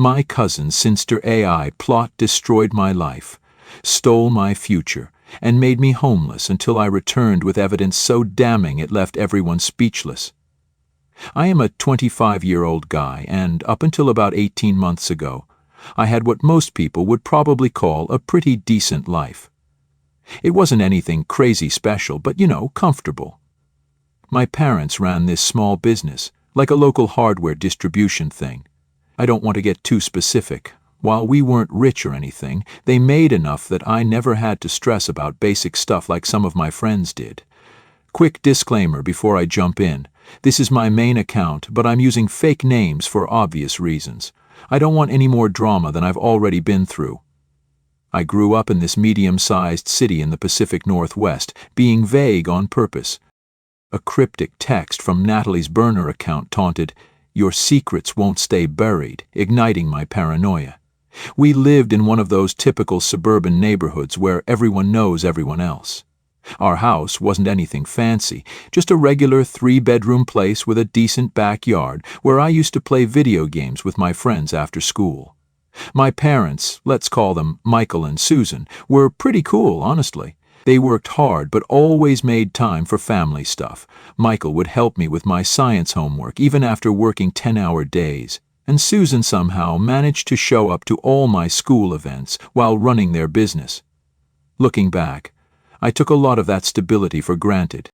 My cousin Sinister AI plot destroyed my life, stole my future, and made me homeless until I returned with evidence so damning it left everyone speechless. I am a 25-year-old guy, and up until about 18 months ago, I had what most people would probably call a pretty decent life. It wasn't anything crazy special, but comfortable. My parents ran this small business, like a local hardware distribution thing. I don't want to get too specific. While we weren't rich or anything, they made enough that I never had to stress about basic stuff like some of my friends did. Quick disclaimer before I jump in. This is my main account, but I'm using fake names for obvious reasons. I don't want any more drama than I've already been through. I grew up in this medium-sized city in the Pacific Northwest, being vague on purpose. A cryptic text from Natalie's burner account taunted, "Your secrets won't stay buried," igniting my paranoia. We lived in one of those typical suburban neighborhoods where everyone knows everyone else. Our house wasn't anything fancy, just a regular 3-bedroom place with a decent backyard where I used to play video games with my friends after school. My parents, let's call them Michael and Susan, were pretty cool, honestly. They worked hard but always made time for family stuff. Michael would help me with my science homework even after working 10-hour days, and Susan somehow managed to show up to all my school events while running their business. Looking back, I took a lot of that stability for granted.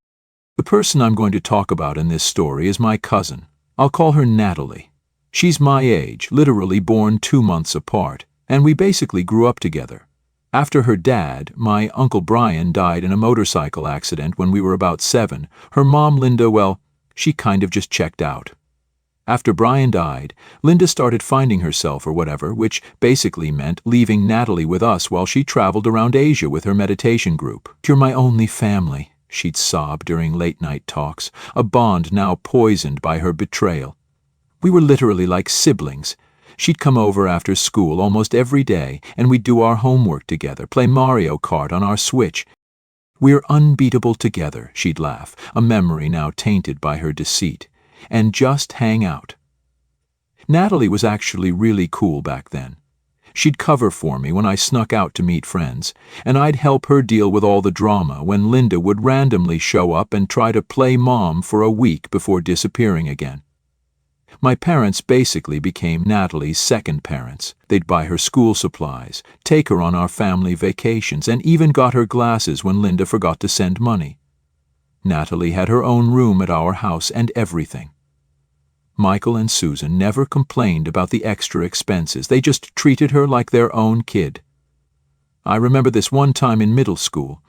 The person I'm going to talk about in this story is my cousin. I'll call her Natalie. She's my age, literally born 2 months apart, and we basically grew up together. After her dad, my Uncle Brian, died in a motorcycle accident when we were about 7, her mom, Linda, well, she kind of just checked out. After Brian died, Linda started finding herself or whatever, which basically meant leaving Natalie with us while she traveled around Asia with her meditation group. "You're my only family," she'd sob during late-night talks, a bond now poisoned by her betrayal. We were literally like siblings. She'd come over after school almost every day, and we'd do our homework together, play Mario Kart on our Switch. "We're unbeatable together," she'd laugh, a memory now tainted by her deceit, "and just hang out." Natalie was actually really cool back then. She'd cover for me when I snuck out to meet friends, and I'd help her deal with all the drama when Linda would randomly show up and try to play mom for a week before disappearing again. My parents basically became Natalie's second parents. They'd buy her school supplies, take her on our family vacations, and even got her glasses when Linda forgot to send money. Natalie had her own room at our house and everything. Michael and Susan never complained about the extra expenses. They just treated her like their own kid. I remember this one time in middle school.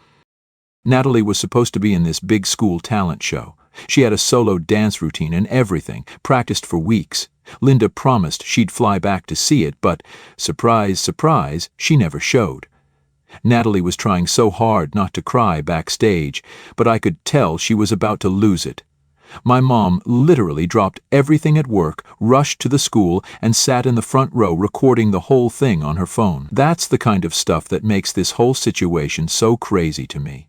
Natalie was supposed to be in this big school talent show. She had a solo dance routine and everything, practiced for weeks. Linda promised she'd fly back to see it, but, surprise, surprise, she never showed. Natalie was trying so hard not to cry backstage, but I could tell she was about to lose it. My mom literally dropped everything at work, rushed to the school, and sat in the front row recording the whole thing on her phone. That's the kind of stuff that makes this whole situation so crazy to me.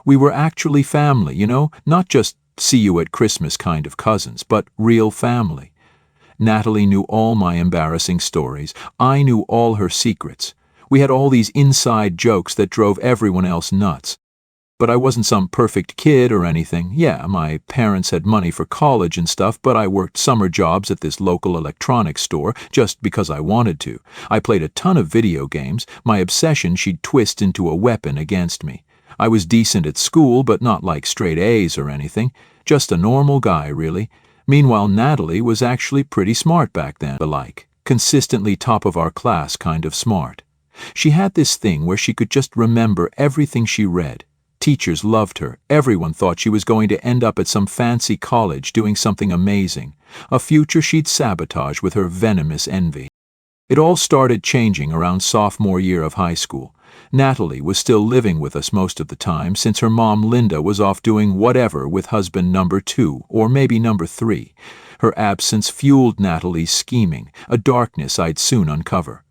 We were actually family, not just see you at Christmas kind of cousins, but real family. Natalie knew all my embarrassing stories. I knew all her secrets. We had all these inside jokes that drove everyone else nuts. But I wasn't some perfect kid or anything. Yeah, my parents had money for college and stuff, but I worked summer jobs at this local electronics store just because I wanted to. I played a ton of video games. My obsession she'd twist into a weapon against me. I was decent at school, but not like straight A's or anything. Just a normal guy, really. Meanwhile, Natalie was actually pretty smart back then, consistently top of our class kind of smart. She had this thing where she could just remember everything she read. Teachers loved her. Everyone thought she was going to end up at some fancy college doing something amazing, a future she'd sabotage with her venomous envy. It all started changing around sophomore year of high school. Natalie was still living with us most of the time since her mom Linda was off doing whatever with husband number 2 or maybe number 3. Her absence fueled Natalie's scheming, a darkness I'd soon uncover.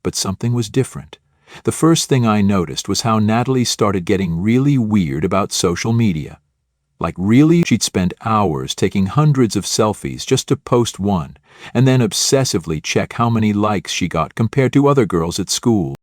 But something was different. The first thing I noticed was how Natalie started getting really weird about social media. Like really? She'd spend hours taking hundreds of selfies just to post one, and then obsessively check how many likes she got compared to other girls at school.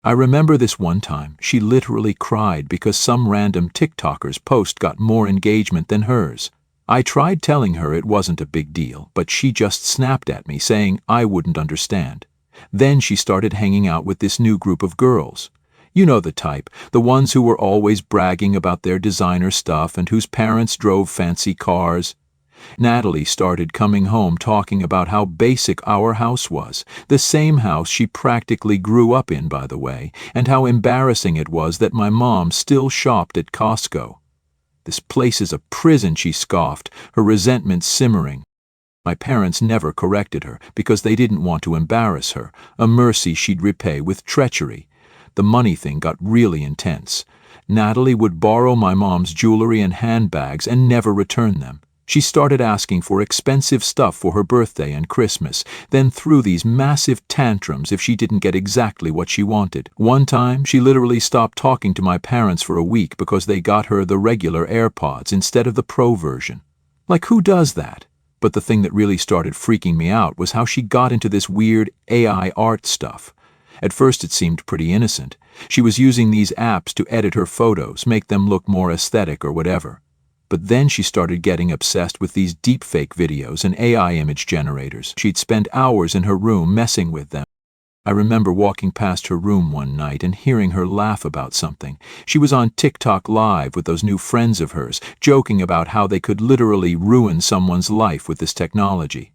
I remember this one time, she literally cried because some random TikToker's post got more engagement than hers. I tried telling her it wasn't a big deal, but she just snapped at me, saying I wouldn't understand. Then she started hanging out with this new group of girls. You know the type, the ones who were always bragging about their designer stuff and whose parents drove fancy cars. Natalie started coming home talking about how basic our house was, the same house she practically grew up in, by the way, and how embarrassing it was that my mom still shopped at Costco. This place is a prison, she scoffed, her resentment simmering. My parents never corrected her because they didn't want to embarrass her, a mercy she'd repay with treachery. The money thing got really intense. Natalie would borrow my mom's jewelry and handbags and never return them. She started asking for expensive stuff for her birthday and Christmas, then threw these massive tantrums if she didn't get exactly what she wanted. One time, she literally stopped talking to my parents for a week because they got her the regular AirPods instead of the Pro version. Like, who does that? But the thing that really started freaking me out was how she got into this weird AI art stuff. At first it seemed pretty innocent. She was using these apps to edit her photos, make them look more aesthetic or whatever. But then she started getting obsessed with these deepfake videos and AI image generators. She'd spend hours in her room messing with them. I remember walking past her room one night and hearing her laugh about something. She was on TikTok Live with those new friends of hers, joking about how they could literally ruin someone's life with this technology.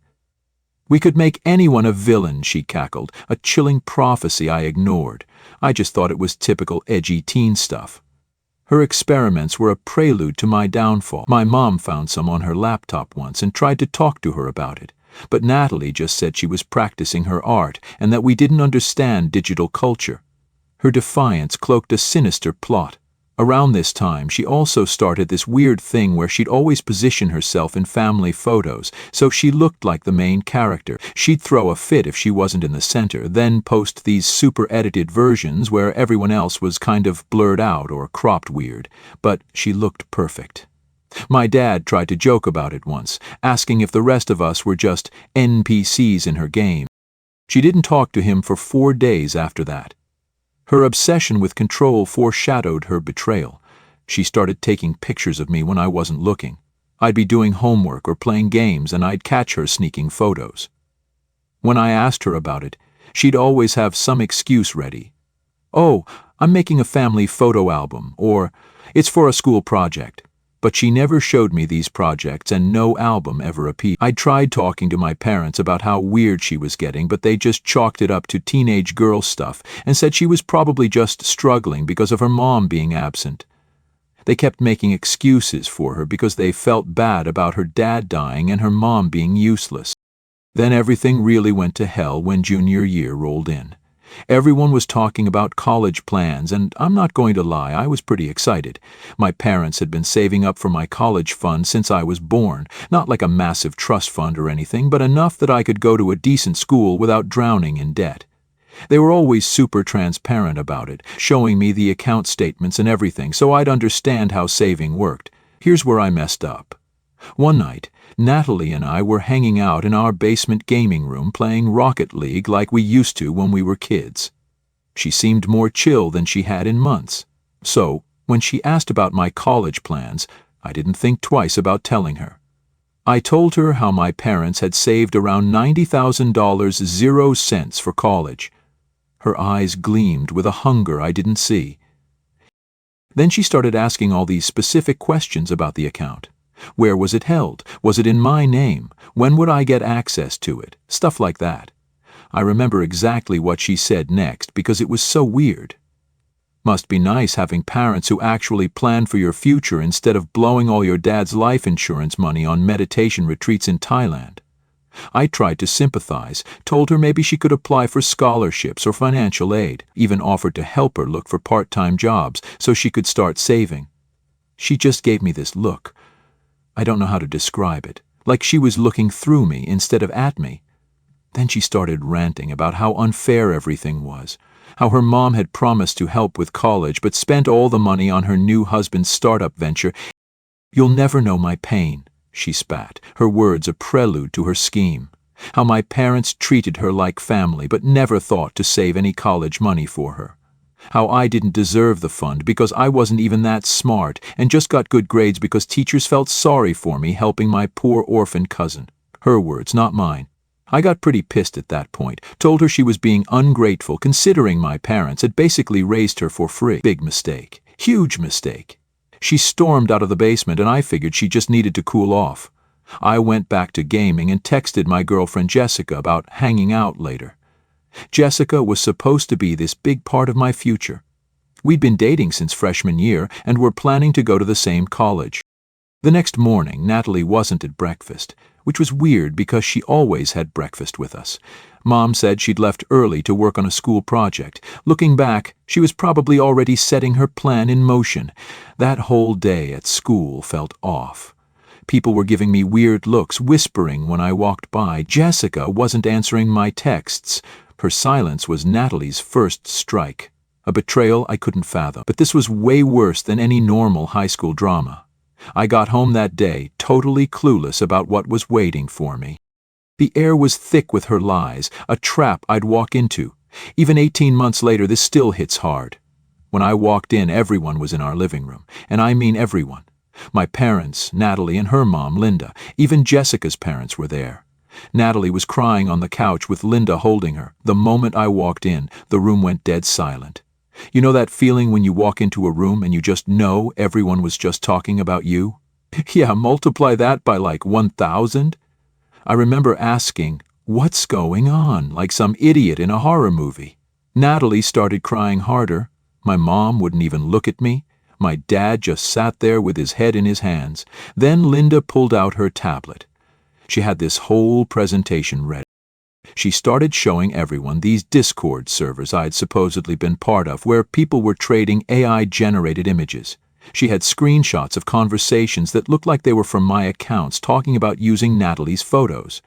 We could make anyone a villain, she cackled, a chilling prophecy I ignored. I just thought it was typical edgy teen stuff. Her experiments were a prelude to my downfall. My mom found some on her laptop once and tried to talk to her about it. But Natalie just said she was practicing her art and that we didn't understand digital culture. Her defiance cloaked a sinister plot. Around this time, she also started this weird thing where she'd always position herself in family photos, so she looked like the main character. She'd throw a fit if she wasn't in the center, then post these super-edited versions where everyone else was kind of blurred out or cropped weird, but she looked perfect. My dad tried to joke about it once, asking if the rest of us were just NPCs in her game. She didn't talk to him for 4 days after that. Her obsession with control foreshadowed her betrayal. She started taking pictures of me when I wasn't looking. I'd be doing homework or playing games and I'd catch her sneaking photos. When I asked her about it, she'd always have some excuse ready. Oh, I'm making a family photo album, or it's for a school project. But she never showed me these projects and no album ever appeared. I tried talking to my parents about how weird she was getting, but they just chalked it up to teenage girl stuff and said she was probably just struggling because of her mom being absent. They kept making excuses for her because they felt bad about her dad dying and her mom being useless. Then everything really went to hell when junior year rolled in. Everyone was talking about college plans, and I'm not going to lie, I was pretty excited. My parents had been saving up for my college fund since I was born, not like a massive trust fund or anything, but enough that I could go to a decent school without drowning in debt. They were always super transparent about it, showing me the account statements and everything, so I'd understand how saving worked. Here's where I messed up. One night, Natalie and I were hanging out in our basement gaming room playing Rocket League like we used to when we were kids. She seemed more chill than she had in months. So, when she asked about my college plans, I didn't think twice about telling her. I told her how my parents had saved around $90,000 0 cents for college. Her eyes gleamed with a hunger I didn't see. Then she started asking all these specific questions about the account. Where was it held? Was it in my name? When would I get access to it? Stuff like that. I remember exactly what she said next because it was so weird. Must be nice having parents who actually plan for your future instead of blowing all your dad's life insurance money on meditation retreats in Thailand. I tried to sympathize, told her maybe she could apply for scholarships or financial aid, even offered to help her look for part-time jobs so she could start saving. She just gave me this look. I don't know how to describe it, like she was looking through me instead of at me. Then she started ranting about how unfair everything was, how her mom had promised to help with college but spent all the money on her new husband's startup venture You'll never know my pain, she spat, her words a prelude to her scheme. How my parents treated her like family but never thought to save any college money for her. How I didn't deserve the fund because I wasn't even that smart and just got good grades because teachers felt sorry for me helping my poor orphan cousin. Her words, not mine. I got pretty pissed at that point, told her she was being ungrateful considering my parents had basically raised her for free. Big mistake. Huge mistake. She stormed out of the basement and I figured she just needed to cool off. I went back to gaming and texted my girlfriend Jessica about hanging out later. Jessica was supposed to be this big part of my future. We'd been dating since freshman year and were planning to go to the same college. The next morning, Natalie wasn't at breakfast, which was weird because she always had breakfast with us. Mom said she'd left early to work on a school project. Looking back, she was probably already setting her plan in motion. That whole day at school felt off. People were giving me weird looks, whispering when I walked by. Jessica wasn't answering my texts. Her silence was Natalie's first strike. A betrayal I couldn't fathom. But this was way worse than any normal high school drama. I got home that day, totally clueless about what was waiting for me. The air was thick with her lies, a trap I'd walk into. Even 18 months later, this still hits hard. When I walked in, everyone was in our living room, and I mean everyone. My parents, Natalie and her mom, Linda. Even Jessica's parents were there. Natalie was crying on the couch with Linda holding her. The moment I walked in, the room went dead silent. You know that feeling when you walk into a room and you just know everyone was just talking about you? Yeah, multiply that by like 1,000. I remember asking, "What's going on?" like some idiot in a horror movie. Natalie started crying harder. My mom wouldn't even look at me. My dad just sat there with his head in his hands. Then Linda pulled out her tablet. She had this whole presentation ready. She started showing everyone these Discord servers I'd supposedly been part of where people were trading AI-generated images. She had screenshots of conversations that looked like they were from my accounts talking about using Natalie's photos.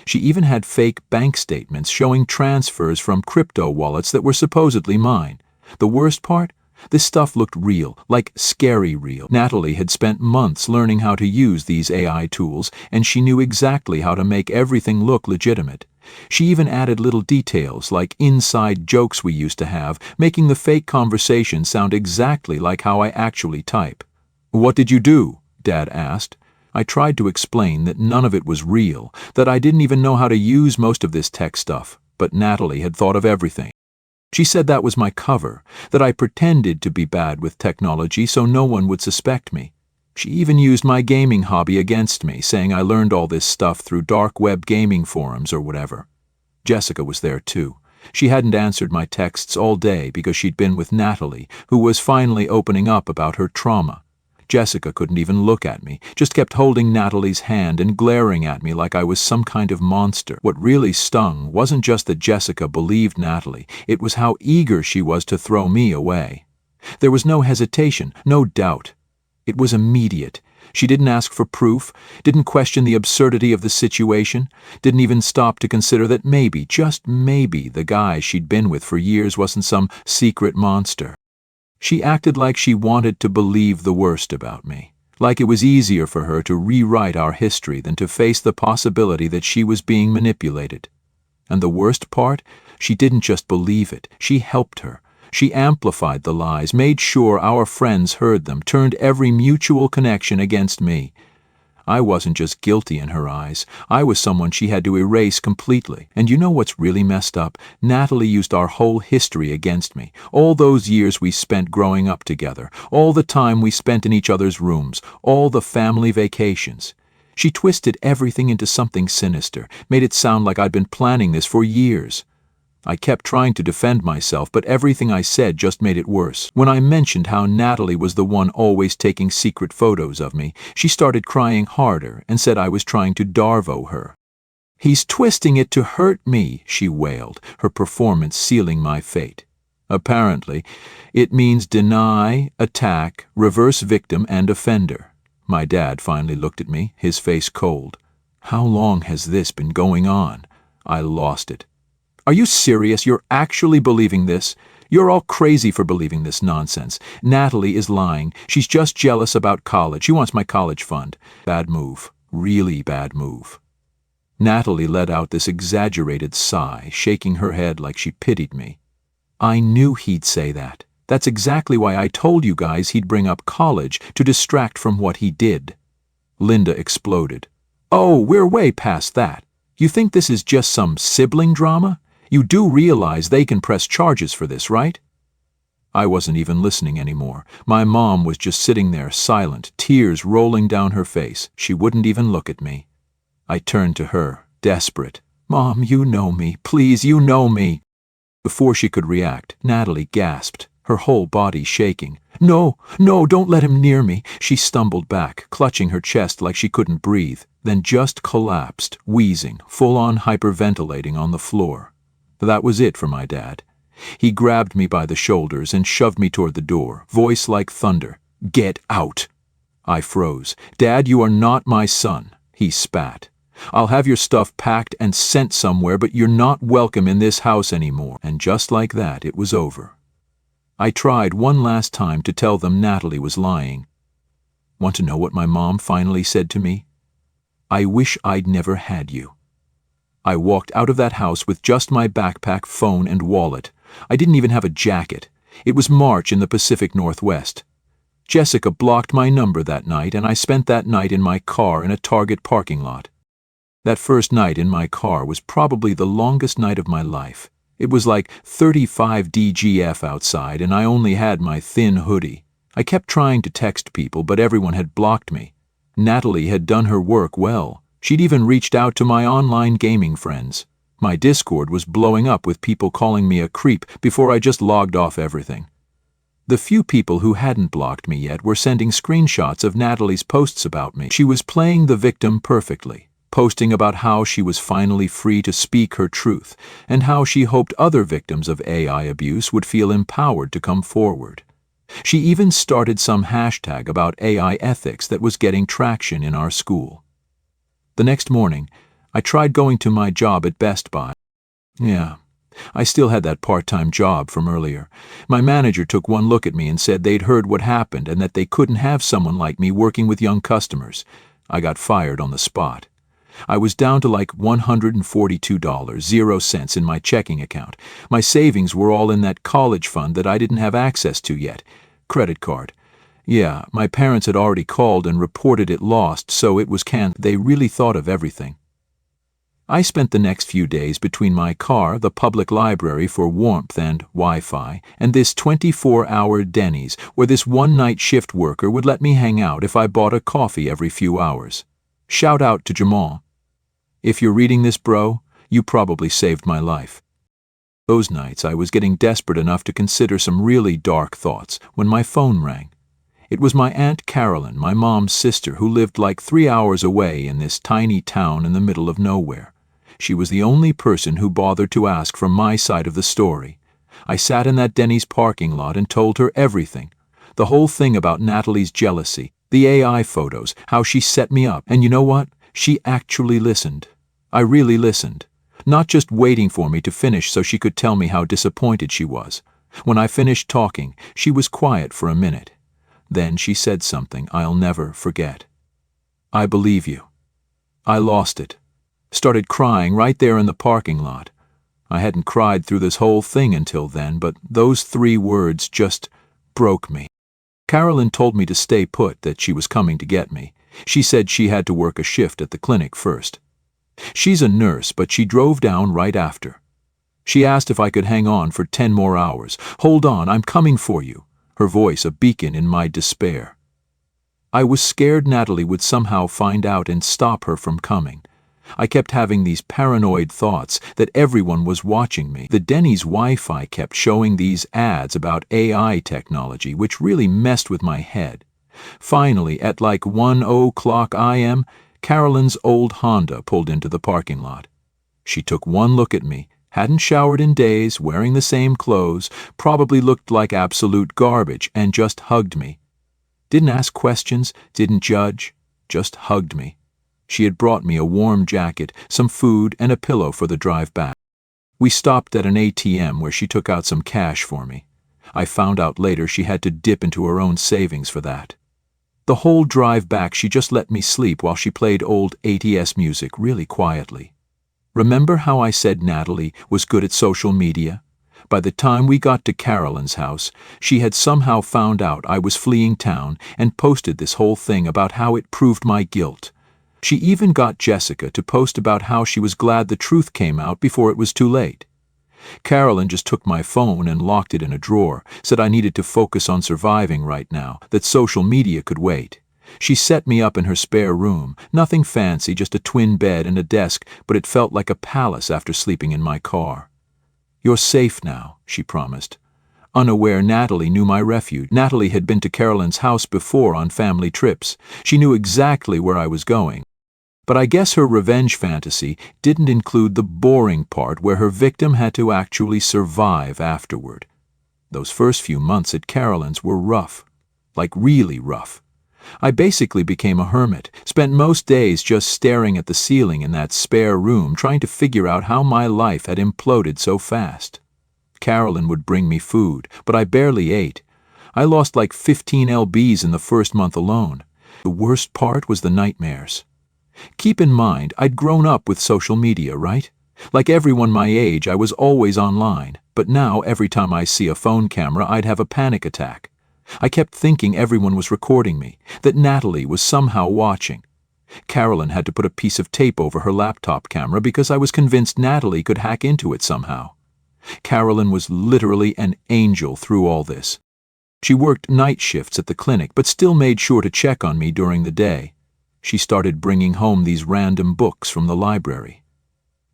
She even had fake bank statements showing transfers from crypto wallets that were supposedly mine. The worst part? This stuff looked real, like scary real. Natalie had spent months learning how to use these AI tools, and she knew exactly how to make everything look legitimate. She even added little details like inside jokes we used to have, making the fake conversation sound exactly like how I actually type. "What did you do?" Dad asked. I tried to explain that none of it was real, that I didn't even know how to use most of this tech stuff, but Natalie had thought of everything. She said that was my cover, that I pretended to be bad with technology so no one would suspect me. She even used my gaming hobby against me, saying I learned all this stuff through dark web gaming forums or whatever. Jessica was there too. She hadn't answered my texts all day because she'd been with Natalie, who was finally opening up about her trauma. Jessica couldn't even look at me, just kept holding Natalie's hand and glaring at me like I was some kind of monster. What really stung wasn't just that Jessica believed Natalie, it was how eager she was to throw me away. There was no hesitation, no doubt. It was immediate. She didn't ask for proof, didn't question the absurdity of the situation, didn't even stop to consider that maybe, just maybe, the guy she'd been with for years wasn't some secret monster. She acted like she wanted to believe the worst about me, like it was easier for her to rewrite our history than to face the possibility that she was being manipulated. And the worst part, she didn't just believe it, she helped her. She amplified the lies, made sure our friends heard them, turned every mutual connection against me. I wasn't just guilty in her eyes. I was someone she had to erase completely. And you know what's really messed up? Natalie used our whole history against me. All those years we spent growing up together. All the time we spent in each other's rooms. All the family vacations. She twisted everything into something sinister, made it sound like I'd been planning this for years. I kept trying to defend myself, but everything I said just made it worse. When I mentioned how Natalie was the one always taking secret photos of me, she started crying harder and said I was trying to Darvo her. "He's twisting it to hurt me," she wailed, her performance sealing my fate. Apparently, it means deny, attack, reverse victim, and offender. My dad finally looked at me, his face cold. "How long has this been going on?" I lost it. Are you serious? You're actually believing this? You're all crazy for believing this nonsense. Natalie is lying. She's just jealous about college. She wants my college fund. Bad move. Really bad move. Natalie let out this exaggerated sigh, shaking her head like she pitied me. I knew he'd say that. That's exactly why I told you guys he'd bring up college to distract from what he did. Linda exploded. Oh, we're way past that. You think this is just some sibling drama? You do realize they can press charges for this, right? I wasn't even listening anymore. My mom was just sitting there, silent, tears rolling down her face. She wouldn't even look at me. I turned to her, desperate. Mom, you know me. Please, you know me. Before she could react, Natalie gasped, her whole body shaking. No, don't let him near me. She stumbled back, clutching her chest like she couldn't breathe, then just collapsed, wheezing, full-on hyperventilating on the floor. That was it for my dad. He grabbed me by the shoulders and shoved me toward the door, voice like thunder. Get out! I froze. Dad, you are not my son. He spat. I'll have your stuff packed and sent somewhere, but you're not welcome in this house anymore. And just like that, it was over. I tried one last time to tell them Natalie was lying. Want to know what my mom finally said to me? I wish I'd never had you. I walked out of that house with just my backpack, phone, and wallet. I didn't even have a jacket. It was March in the Pacific Northwest. Jessica blocked my number that night, and I spent that night in my car in a Target parking lot. That first night in my car was probably the longest night of my life. It was like 35 DGF outside, and I only had my thin hoodie. I kept trying to text people, but everyone had blocked me. Natalie had done her work well. She'd even reached out to my online gaming friends. My Discord was blowing up with people calling me a creep before I just logged off everything. The few people who hadn't blocked me yet were sending screenshots of Natalie's posts about me. She was playing the victim perfectly, posting about how she was finally free to speak her truth and how she hoped other victims of AI abuse would feel empowered to come forward. She even started some hashtag about AI ethics that was getting traction in our school. The next morning, I tried going to my job at Best Buy. Yeah, I still had that part-time job from earlier. My manager took one look at me and said they'd heard what happened and that they couldn't have someone like me working with young customers. I got fired on the spot. I was down to like $142.00 in my checking account. My savings were all in that college fund that I didn't have access to yet. Credit card. Yeah, my parents had already called and reported it lost, so it was canned. They really thought of everything. I spent the next few days between my car, the public library for warmth and Wi-Fi, and this 24-hour Denny's, where this one-night shift worker would let me hang out if I bought a coffee every few hours. Shout out to Jamal. If you're reading this, bro, you probably saved my life. Those nights I was getting desperate enough to consider some really dark thoughts when my phone rang. It was my Aunt Carolyn, my mom's sister, who lived like 3 hours away in this tiny town in the middle of nowhere. She was the only person who bothered to ask from my side of the story. I sat in that Denny's parking lot and told her everything. The whole thing about Natalie's jealousy, the AI photos, how she set me up. And you know what? She actually listened. I really listened. Not just waiting for me to finish so she could tell me how disappointed she was. When I finished talking, she was quiet for a minute. Then she said something I'll never forget. I believe you. I lost it. Started crying right there in the parking lot. I hadn't cried through this whole thing until then, but those 3 words just broke me. Carolyn told me to stay put, that she was coming to get me. She said she had to work a shift at the clinic first. She's a nurse, but she drove down right after. She asked if I could hang on for 10 more hours. Hold on, I'm coming for you. Her voice a beacon in my despair. I was scared Natalie would somehow find out and stop her from coming. I kept having these paranoid thoughts that everyone was watching me. The Denny's Wi-Fi kept showing these ads about AI technology, which really messed with my head. Finally, at like 1:00 a.m., Carolyn's old Honda pulled into the parking lot. She took one look at me, hadn't showered in days, wearing the same clothes, probably looked like absolute garbage, and just hugged me. Didn't ask questions, didn't judge, just hugged me. She had brought me a warm jacket, some food, and a pillow for the drive back. We stopped at an ATM where she took out some cash for me. I found out later she had to dip into her own savings for that. The whole drive back she just let me sleep while she played old 80s music really quietly. Remember how I said Natalie was good at social media? By the time we got to Carolyn's house, she had somehow found out I was fleeing town and posted this whole thing about how it proved my guilt. She even got Jessica to post about how she was glad the truth came out before it was too late. Carolyn just took my phone and locked it in a drawer, said I needed to focus on surviving right now, that social media could wait. She set me up in her spare room, nothing fancy, just a twin bed and a desk, but it felt like a palace after sleeping in my car. "You're safe now," she promised. Unaware Natalie knew my refuge. Natalie had been to Carolyn's house before on family trips. She knew exactly where I was going. But I guess her revenge fantasy didn't include the boring part where her victim had to actually survive afterward. Those first few months at Carolyn's were rough. Like really rough. I basically became a hermit, spent most days just staring at the ceiling in that spare room trying to figure out how my life had imploded so fast. Carolyn would bring me food, but I barely ate. I lost like 15 lbs in the first month alone. The worst part was the nightmares. Keep in mind, I'd grown up with social media, right? Like everyone my age, I was always online, but now every time I see a phone camera, I'd have a panic attack. I kept thinking everyone was recording me, that Natalie was somehow watching. Carolyn had to put a piece of tape over her laptop camera because I was convinced Natalie could hack into it somehow. Carolyn was literally an angel through all this. She worked night shifts at the clinic, but still made sure to check on me during the day. She started bringing home these random books from the library.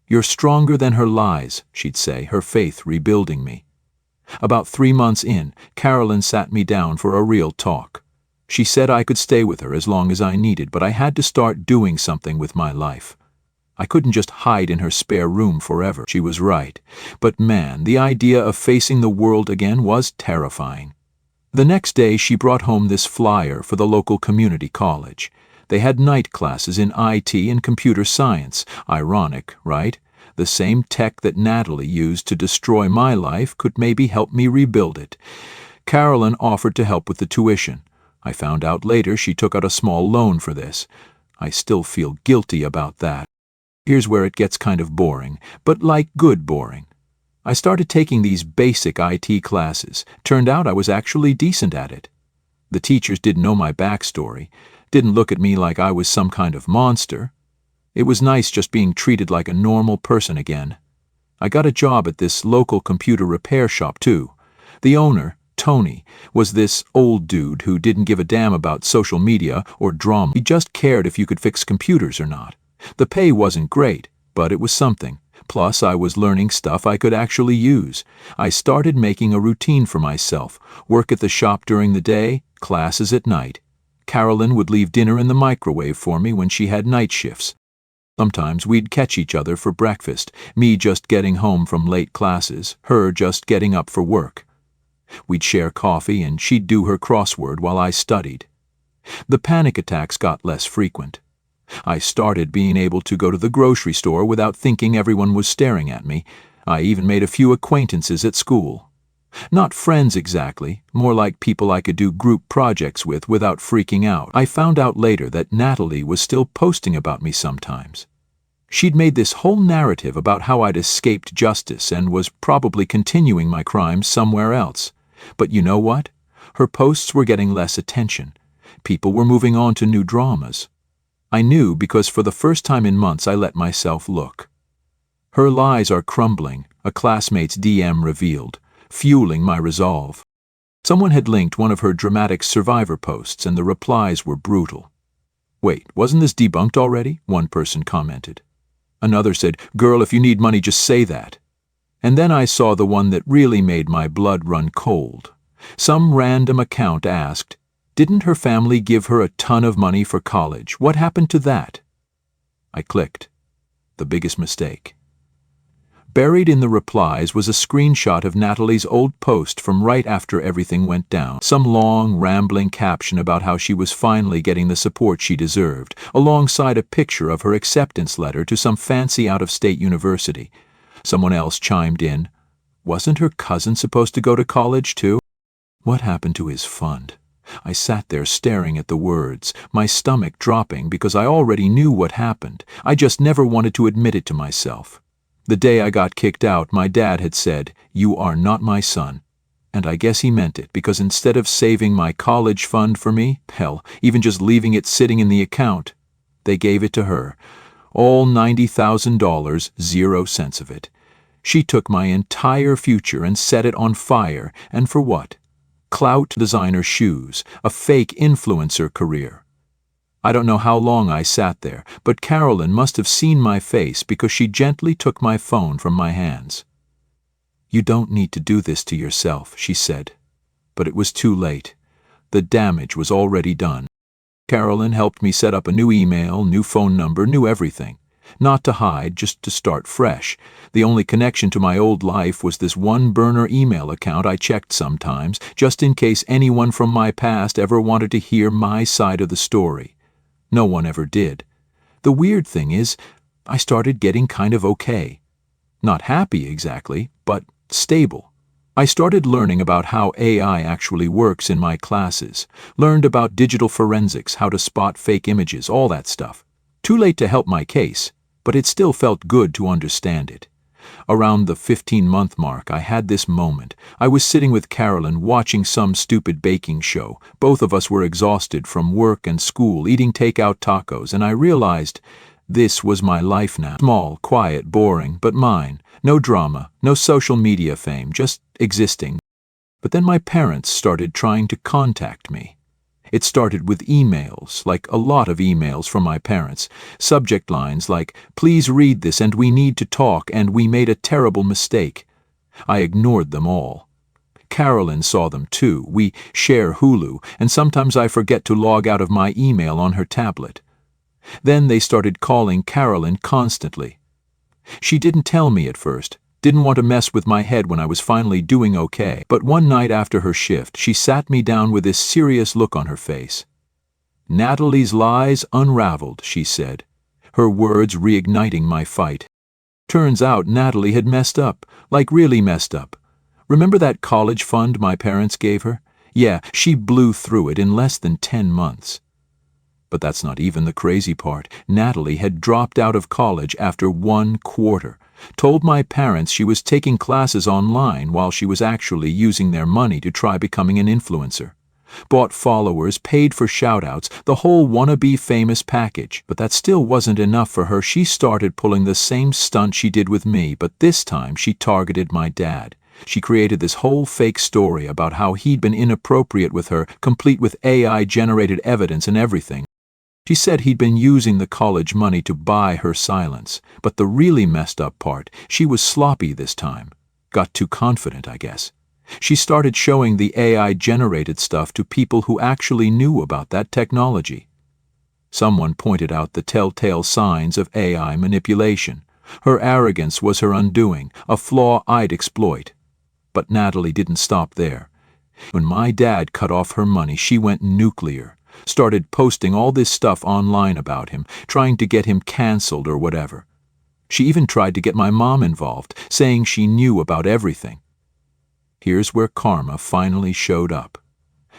"You're stronger than her lies," she'd say, her faith rebuilding me. About 3 months in, Carolyn sat me down for a real talk. She said I could stay with her as long as I needed, but I had to start doing something with my life. I couldn't just hide in her spare room forever. She was right. But man, the idea of facing the world again was terrifying. The next day, she brought home this flyer for the local community college. They had night classes in IT and computer science. Ironic, right? The same tech that Natalie used to destroy my life could maybe help me rebuild it. Carolyn offered to help with the tuition. I found out later she took out a small loan for this. I still feel guilty about that. Here's where it gets kind of boring, but like good boring. I started taking these basic IT classes. Turned out I was actually decent at it. The teachers didn't know my backstory, didn't look at me like I was some kind of monster. It was nice just being treated like a normal person again. I got a job at this local computer repair shop too. The owner, Tony, was this old dude who didn't give a damn about social media or drama. He just cared if you could fix computers or not. The pay wasn't great, but it was something. Plus, I was learning stuff I could actually use. I started making a routine for myself. Work at the shop during the day, classes at night. Carolyn would leave dinner in the microwave for me when she had night shifts. Sometimes we'd catch each other for breakfast, me just getting home from late classes, her just getting up for work. We'd share coffee and she'd do her crossword while I studied. The panic attacks got less frequent. I started being able to go to the grocery store without thinking everyone was staring at me. I even made a few acquaintances at school. Not friends exactly, more like people I could do group projects with without freaking out. I found out later that Natalie was still posting about me sometimes. She'd made this whole narrative about how I'd escaped justice and was probably continuing my crimes somewhere else. But you know what? Her posts were getting less attention. People were moving on to new dramas. I knew because for the first time in months I let myself look. Her lies are crumbling, a classmate's DM revealed, fueling my resolve. Someone had linked one of her dramatic survivor posts and the replies were brutal. "Wait, wasn't this debunked already?" one person commented. Another said, "Girl, if you need money, just say that." And then I saw the one that really made my blood run cold. Some random account asked, "Didn't her family give her a ton of money for college? What happened to that?" I clicked. The biggest mistake. Buried in the replies was a screenshot of Natalie's old post from right after everything went down. Some long, rambling caption about how she was finally getting the support she deserved, alongside a picture of her acceptance letter to some fancy out-of-state university. Someone else chimed in. Wasn't her cousin supposed to go to college too? What happened to his fund? I sat there staring at the words, my stomach dropping because I already knew what happened. I just never wanted to admit it to myself. The day I got kicked out, my dad had said, "You are not my son." And I guess he meant it, because instead of saving my college fund for me, hell, even just leaving it sitting in the account, they gave it to her. All $90,000, 0 cents of it. She took my entire future and set it on fire, and for what? Clout, designer shoes, a fake influencer career. I don't know how long I sat there, but Carolyn must have seen my face because she gently took my phone from my hands. "You don't need to do this to yourself," she said. But it was too late. The damage was already done. Carolyn helped me set up a new email, new phone number, new everything. Not to hide, just to start fresh. The only connection to my old life was this one burner email account I checked sometimes, just in case anyone from my past ever wanted to hear my side of the story. No one ever did. The weird thing is, I started getting kind of okay. Not happy exactly, but stable. I started learning about how AI actually works in my classes, learned about digital forensics, how to spot fake images, all that stuff. Too late to help my case, but it still felt good to understand it. Around the 15-month mark, I had this moment. I was sitting with Carolyn watching some stupid baking show. Both of us were exhausted from work and school, eating takeout tacos, and I realized this was my life now. Small, quiet, boring, but mine. No drama, no social media fame, just existing. But then my parents started trying to contact me. It started with emails, like a lot of emails from my parents. Subject lines like, "Please read this and we need to talk and we made a terrible mistake." I ignored them all. Carolyn saw them too. We share Hulu, and sometimes I forget to log out of my email on her tablet. Then they started calling Carolyn constantly. She didn't tell me at first, didn't want to mess with my head when I was finally doing okay, but one night after her shift, she sat me down with this serious look on her face. "Natalie's lies unraveled," she said, her words reigniting my fight. Turns out Natalie had messed up, like really messed up. Remember that college fund my parents gave her? Yeah, she blew through it in less than 10 months. But that's not even the crazy part. Natalie had dropped out of college after 1 quarter, told my parents she was taking classes online while she was actually using their money to try becoming an influencer. Bought followers, paid for shoutouts, the whole wannabe famous package. But that still wasn't enough for her. She started pulling the same stunt she did with me, but this time she targeted my dad. She created this whole fake story about how he'd been inappropriate with her, complete with AI-generated evidence and everything. She said he'd been using the college money to buy her silence. But the really messed up part, she was sloppy this time. Got too confident, I guess. She started showing the AI-generated stuff to people who actually knew about that technology. Someone pointed out the telltale signs of AI manipulation. Her arrogance was her undoing, a flaw I'd exploit. But Natalie didn't stop there. When my dad cut off her money, she went nuclear. Started posting all this stuff online about him, trying to get him canceled or whatever. She even tried to get my mom involved, saying she knew about everything. Here's where karma finally showed up.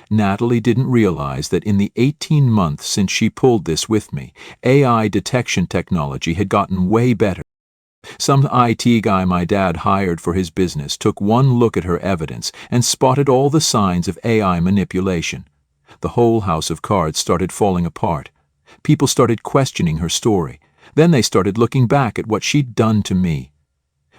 Natalie didn't realize that in the 18 months since she pulled this with me, AI detection technology had gotten way better. Some IT guy my dad hired for his business took one look at her evidence and spotted all the signs of AI manipulation. The whole house of cards started falling apart. People started questioning her story. Then they started looking back at what she'd done to me.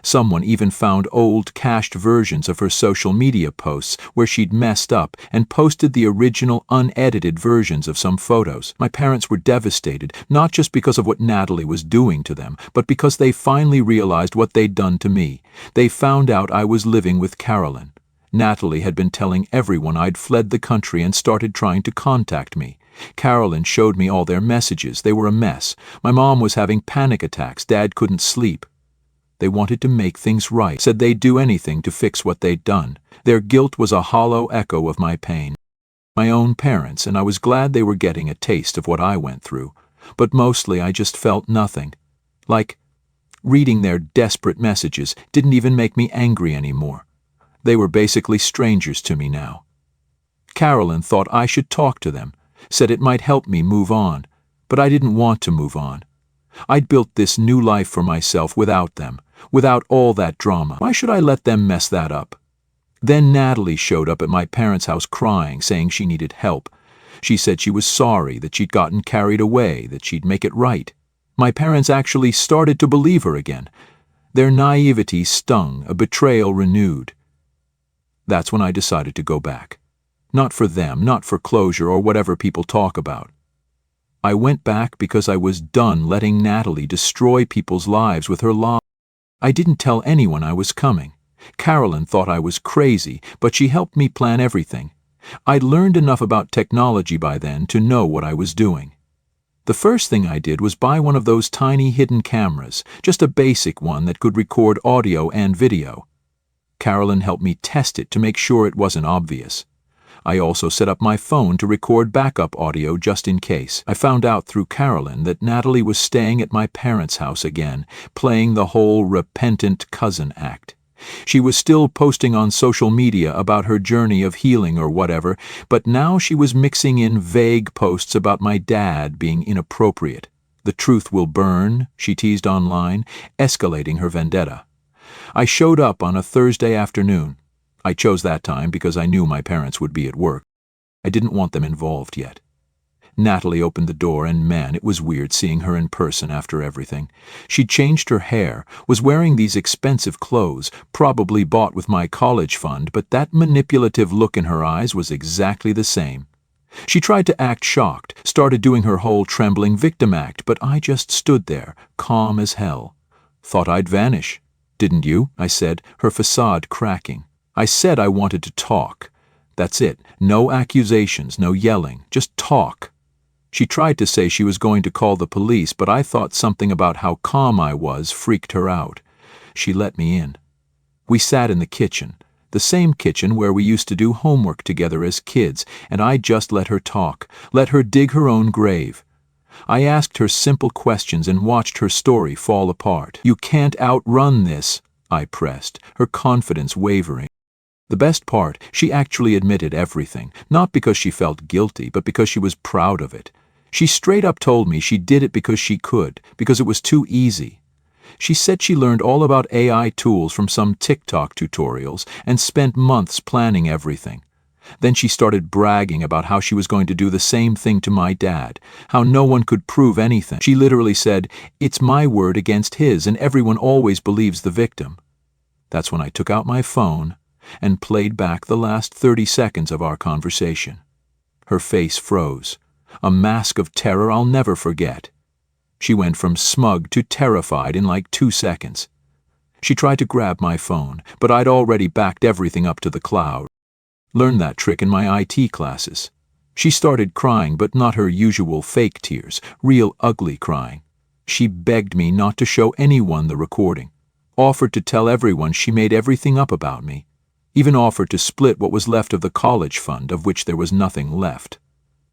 Someone even found old cached versions of her social media posts where she'd messed up and posted the original unedited versions of some photos. My parents were devastated, not just because of what Natalie was doing to them, but because they finally realized what they'd done to me. They found out I was living with Carolyn. Natalie had been telling everyone I'd fled the country and started trying to contact me. Carolyn showed me all their messages. They were a mess. My mom was having panic attacks. Dad couldn't sleep. They wanted to make things right, said they'd do anything to fix what they'd done. Their guilt was a hollow echo of my pain. My own parents, and I was glad they were getting a taste of what I went through. But mostly I just felt nothing. Like Reading their desperate messages didn't even make me angry anymore. They were basically strangers to me now. Carolyn thought I should talk to them, said it might help me move on, but I didn't want to move on. I'd built this new life for myself without them, without all that drama. Why should I let them mess that up? Then Natalie showed up at my parents' house crying, saying she needed help. She said she was sorry, that she'd gotten carried away, that she'd make it right. My parents actually started to believe her again. Their naivety stung, a betrayal renewed. That's when I decided to go back. Not for them, not for closure or whatever people talk about. I went back because I was done letting Natalie destroy people's lives with her lies. I didn't tell anyone I was coming. Carolyn thought I was crazy, but she helped me plan everything. I'd learned enough about technology by then to know what I was doing. The first thing I did was buy one of those tiny hidden cameras, just a basic one that could record audio and video. Carolyn helped me test it to make sure it wasn't obvious. I also set up my phone to record backup audio just in case. I found out through Carolyn that Natalie was staying at my parents' house again, playing the whole repentant cousin act. She was still posting on social media about her journey of healing or whatever, but now she was mixing in vague posts about my dad being inappropriate. The truth will burn, she teased online, escalating her vendetta. I showed up on a Thursday afternoon. I chose that time because I knew my parents would be at work. I didn't want them involved yet. Natalie opened the door, and man, it was weird seeing her in person after everything. She'd changed her hair, was wearing these expensive clothes, probably bought with my college fund, but that manipulative look in her eyes was exactly the same. She tried to act shocked, started doing her whole trembling victim act, but I just stood there, calm as hell. Thought I'd vanish. Didn't you? I said, her facade cracking. I said I wanted to talk. That's it. No accusations, no yelling, just talk. She tried to say she was going to call the police, but I thought something about how calm I was freaked her out. She let me in. We sat in the kitchen, the same kitchen where we used to do homework together as kids, and I just let her talk, let her dig her own grave. I asked her simple questions and watched her story fall apart. You can't outrun this, I pressed, her confidence wavering. The best part, she actually admitted everything, not because she felt guilty, but because she was proud of it. She straight up told me she did it because she could, because it was too easy. She said she learned all about AI tools from some TikTok tutorials and spent months planning everything. Then she started bragging about how she was going to do the same thing to my dad, how no one could prove anything. She literally said, "It's my word against his, and everyone always believes the victim." That's when I took out my phone and played back the last 30 seconds of our conversation. Her face froze, a mask of terror I'll never forget. She went from smug to terrified in like 2 seconds. She tried to grab my phone, but I'd already backed everything up to the cloud. Learned that trick in my IT classes. She started crying, but not her usual fake tears, real ugly crying. She begged me not to show anyone the recording, offered to tell everyone she made everything up about me, even offered to split what was left of the college fund, of which there was nothing left.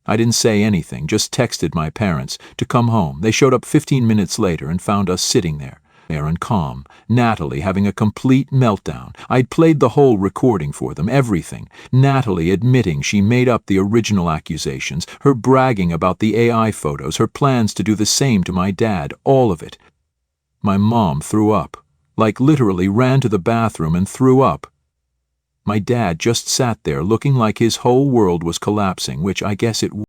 I didn't say anything, just texted my parents to come home. They showed up 15 minutes later and found us sitting there and calm, Natalie having a complete meltdown. I'd played the whole recording for them, everything. Natalie admitting she made up the original accusations, her bragging about the AI photos, her plans to do the same to my dad, all of it. My mom threw up, like literally ran to the bathroom and threw up. My dad just sat there looking like his whole world was collapsing, which I guess it was.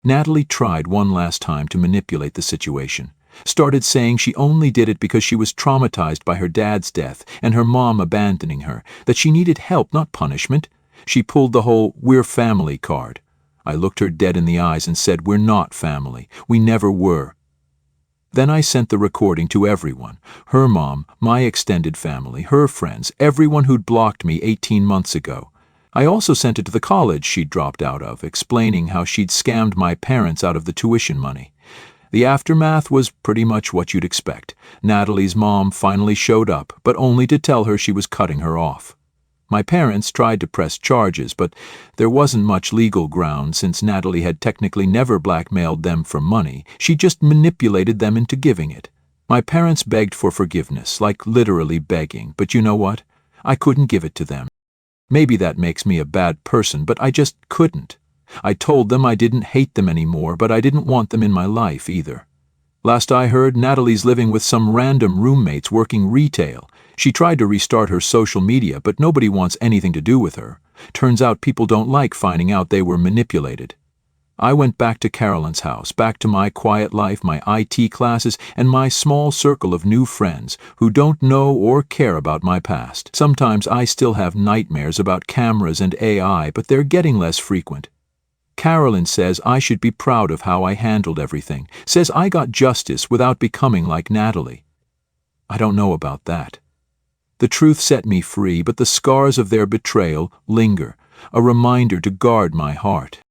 Natalie tried one last time to manipulate the situation. Started saying she only did it because she was traumatized by her dad's death and her mom abandoning her, that she needed help, not punishment. She pulled the whole "we're family" card. I looked her dead in the eyes and said, "We're not family. We never were." Then I sent the recording to everyone, her mom, my extended family, her friends, everyone who'd blocked me 18 months ago. I also sent it to the college she'd dropped out of, explaining how she'd scammed my parents out of the tuition money. The aftermath was pretty much what you'd expect. Natalie's mom finally showed up, but only to tell her she was cutting her off. My parents tried to press charges, but there wasn't much legal ground since Natalie had technically never blackmailed them for money. She just manipulated them into giving it. My parents begged for forgiveness, like literally begging, but you know what? I couldn't give it to them. Maybe that makes me a bad person, but I just couldn't. I told them I didn't hate them anymore, but I didn't want them in my life either. Last I heard, Natalie's living with some random roommates working retail. She tried to restart her social media, but nobody wants anything to do with her. Turns out people don't like finding out they were manipulated. I went back to Carolyn's house, back to my quiet life, my IT classes, and my small circle of new friends who don't know or care about my past. Sometimes I still have nightmares about cameras and AI, but they're getting less frequent. Carolyn says I should be proud of how I handled everything, says I got justice without becoming like Natalie. I don't know about that. The truth set me free, but the scars of their betrayal linger, a reminder to guard my heart.